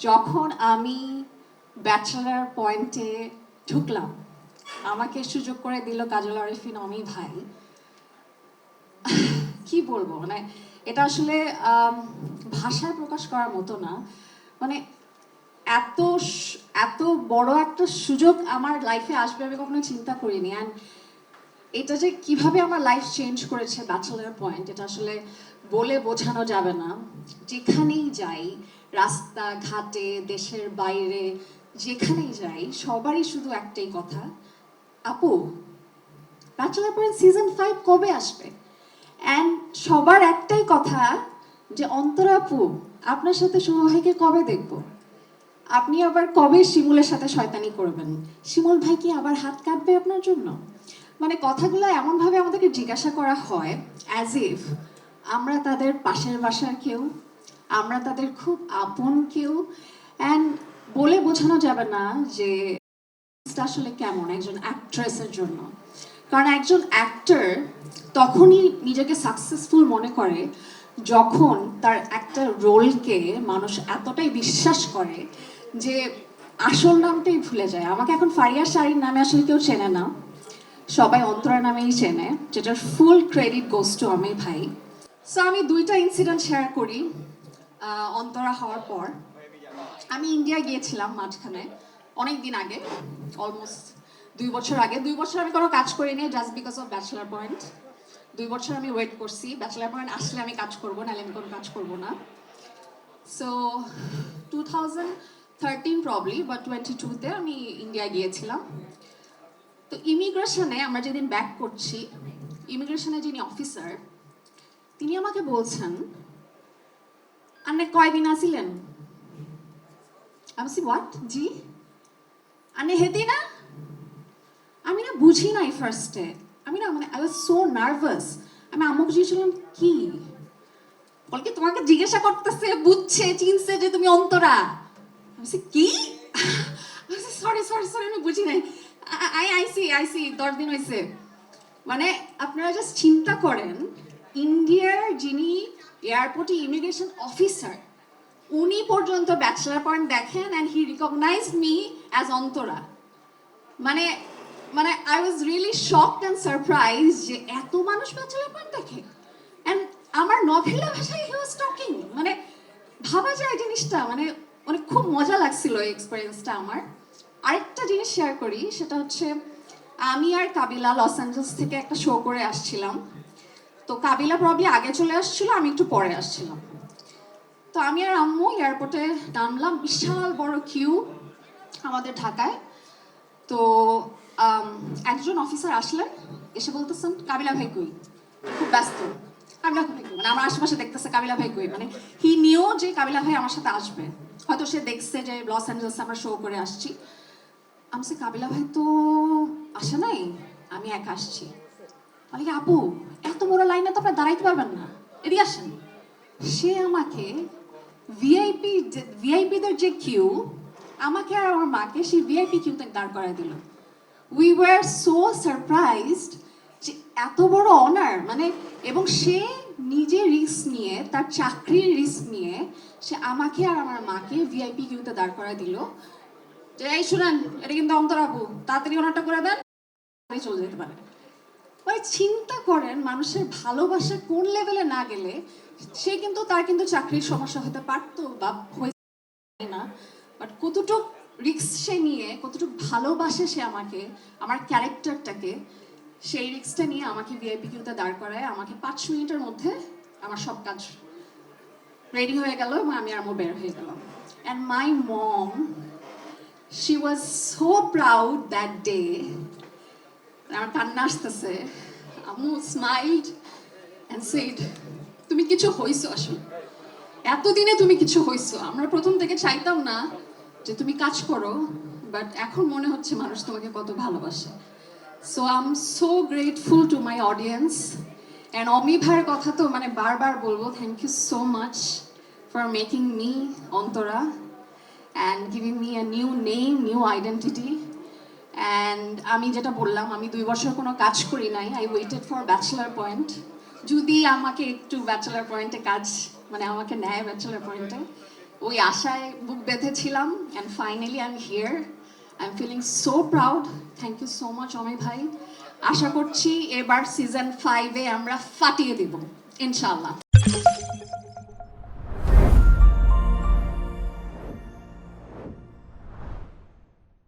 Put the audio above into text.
যখন আমি ব্যাচেলার পয়েন্টে ঢুকলাম, আমাকে সুযোগ করে দিল কাজল আরিফিন অমি ভাই। কি বলবো, মানে এটা আসলে ভাষায় প্রকাশ করার মতো না। মানে এত এত বড় একটা সুযোগ আমার লাইফে আসবে আমি কখনো চিন্তা করিনি। অ্যান্ড এটা যে কিভাবে আমার লাইফ চেঞ্জ করেছে ব্যাচেলার পয়েন্ট, এটা আসলে বলে বোঝানো যাবে না। যেখানেই যাই, রাস্তা ঘাটে, দেশের বাইরে, যেখানেই যাই, সবারই শুধু একটাই কথা, আপু ব্যাচেলার পয়েন্ট সিজন 5 কবে আসবে? অ্যান্ড সবার একটাই কথা যে অন্তরা আপু আপনার সাথে শুভ ভাইকে কবে দেখবো? আপনি আবার কবে শিমুলের সাথে শয়তানি করবেন? শিমুল ভাই কি আবার হাত কাটবে আপনার জন্য? মানে কথাগুলো এমনভাবে আমাদেরকে জিজ্ঞাসা করা হয় অ্যাজ ইফ আমরা তাদের পাশের বাসার কেউ, আমরা তাদের খুব আপন কেউ। অ্যান্ড বলে বোঝানো যাবে না যে আসলে কেমন একজন অ্যাক্ট্রেসের জন্য। কারণ একজন অ্যাক্টর তখনই নিজেকে সাকসেসফুল মনে করে যখন তার একটা রোলকে মানুষ এতটাই বিশ্বাস করে যে আসল নামটাই ভুলে যায়। আমাকে এখন ফারিয়া শাড়ির নামে আসলে কেউ চেনে না, সবাই অন্তরা নামেই চেনে, যেটার ফুল ক্রেডিট গোস টু আমি ভাই। সো আমি দুইটা ইনসিডেন্ট শেয়ার করি। অন্তরা হওয়ার পর আমি ইন্ডিয়া গিয়েছিলাম মাঝখানে, অনেক দিন আগে, অলমোস্ট 2 বছর আগে। 2 বছর আমি কোনো কাজ করিনি just because of bachelor point. 2 বছর আমি ওয়েট করছি ব্যাচেলার পয়েন্ট আসলে আমি কাজ করবো, নাহলে আমি কোনো কাজ করবো না। সো 2013 প্রবলি বা 22-তে আমি ইন্ডিয়া গিয়েছিলাম। তো ইমিগ্রেশনে আমরা যেদিন ব্যাক করছি, ইমিগ্রেশনে যিনি অফিসার তিনি আমাকে বলছেন, আপনি কয়দিন আসিলেন? আমি বলছি হোয়াট জি, আপনি হেতি না? আমি না বুঝি নাই ফার্স্টে, আমি না মানে আই ওয়াজ সো নার্ভাস। আমি আম্মুকে জিজ্ঞেসলাম কি বল, কি তোমাকে জিজ্ঞাসা করতেছে, বুঝছে চিনছে যে তুমি অন্তরা? আমি বলছি কি? সরি সরি সরি আমি বুঝি নাই। আইসি 10 দিন হয়েছে। মানে আপনারা জাস্ট চিন্তা করেন, ইন্ডিয়ার যিনি এয়ারপোর্টে ইমিগ্রেশন অফিসার উনি পর্যন্ত ব্যাচেলার পয়েন্ট দেখেন and he recognized me as Antara. মানে মানে I was really shocked and surprise যে এত মানুষ ব্যাচেলার পয়েন্ট দেখে। অ্যান্ড আমার নভেলা ভাষায় হি ওয়াজ টকিং। মানে ভাবা যায় জিনিসটা, মানে মানে খুব মজা লাগছিল এই এক্সপিরিয়েন্সটা আমার। আরেকটা জিনিস শেয়ার করি, সেটা হচ্ছে আমি আর কাবিলা লস অ্যাঞ্জেলস থেকে একটা শো করে আসছিলাম। তো কাবিলা প্রবলি আগে চলে আসছিল, আমি একটু পরে আসছিলাম। তো আমি আর আম্মু এয়ারপোর্টে নামলাম, বিশাল বড় কিউ আমাদের ঢাকায়। তো একজন অফিসার আসলেন, এসে বলতেছেন কাবিলা ভাই কই? খুব ব্যস্ত। কাবিলা ভাই কই? মানে আমার আশেপাশে দেখতেছে কাবিলা ভাই কই, মানে হি নিও যে কাবিলা ভাই আমার সাথে আসবে। হয়তো সে দেখছে যে লস অ্যাঞ্জেলসে আমরা শো করে আসছি। আমি বলছি কাবিলা ভাই তো আসে নাই, আমি একা আসছি। বলে কি আপু এত বড় লাইনে তো আপনার দাঁড়াইতে পারবেন না, এদিকে আসেন। সে আমাকে ভিআইপিদের যে কিউ, আমাকে আর আমার মাকে সেই ভিআইপি কিউতে দাঁড় করায় দিল। উই ওয়ার সো সারপ্রাইজড যে এত বড় অনার, মানে এবং সে নিজে রিস্ক নিয়ে, তার চাকরির রিস্ক নিয়ে সে আমাকে আর আমার মাকে ভিআইপি কিউতে দাঁড় করায় দিল যে এই শুনেন এটা কিন্তু অন্তরা আপু, তাড়াতাড়ি অনারটা করে দেন, চলে যেতে পারে। মানে চিন্তা করেন মানুষের ভালোবাসা কোন লেভেলে না গেলে সে কিন্তু তার কিন্তু চাকরির সমস্যা হতে পারতো বা হয়ে না, বাট কতটুক রিস্ক সে নিয়ে, কতটুক ভালোবাসে সে আমাকে, আমার ক্যারেক্টারটাকে, সেই রিস্কটা নিয়ে আমাকে ভিআইপি কিউতে দাঁড় করায়। আমাকে 5 মিনিটের মধ্যে আমার সব কাজ রেডি হয়ে গেল এবং আমি আর আম্মু বের হয়ে গেলাম। And my mom, she was so proud that day. আমার কান্না আসতেছে। আম্মু স্মাইলড অ্যান্ড সেড, তুমি কিছু হইছো আসলে, এতদিনে তুমি কিছু হইছো। আমরা প্রথম থেকে চাইতাম না যে তুমি কাজ করো, বাট এখন মনে হচ্ছে মানুষ তোমাকে কত ভালোবাসে। So I am so grateful to my audience. And Omi ভাইয়ের কথা তো মানে বারবার বলবো, thank you so much for making me Antara and giving me a new name, new identity. And আমি যেটা বললাম, আমি 2 বছর কোনো কাজ করি নাই, I waited for bachelor point. যদি আমাকে একটু ব্যাচেলার পয়েন্টে কাজ, মানে আমাকে নেয় ব্যাচেলার পয়েন্টে, ওই আশায় বুক বেঁধেছিলাম and finally I am here. I am feeling so proud. Thank you so much Omi ভাই। আশা করছি এবার সিজন 5-এ আমরা ফাটিয়ে দিব ইনশাল্লাহ।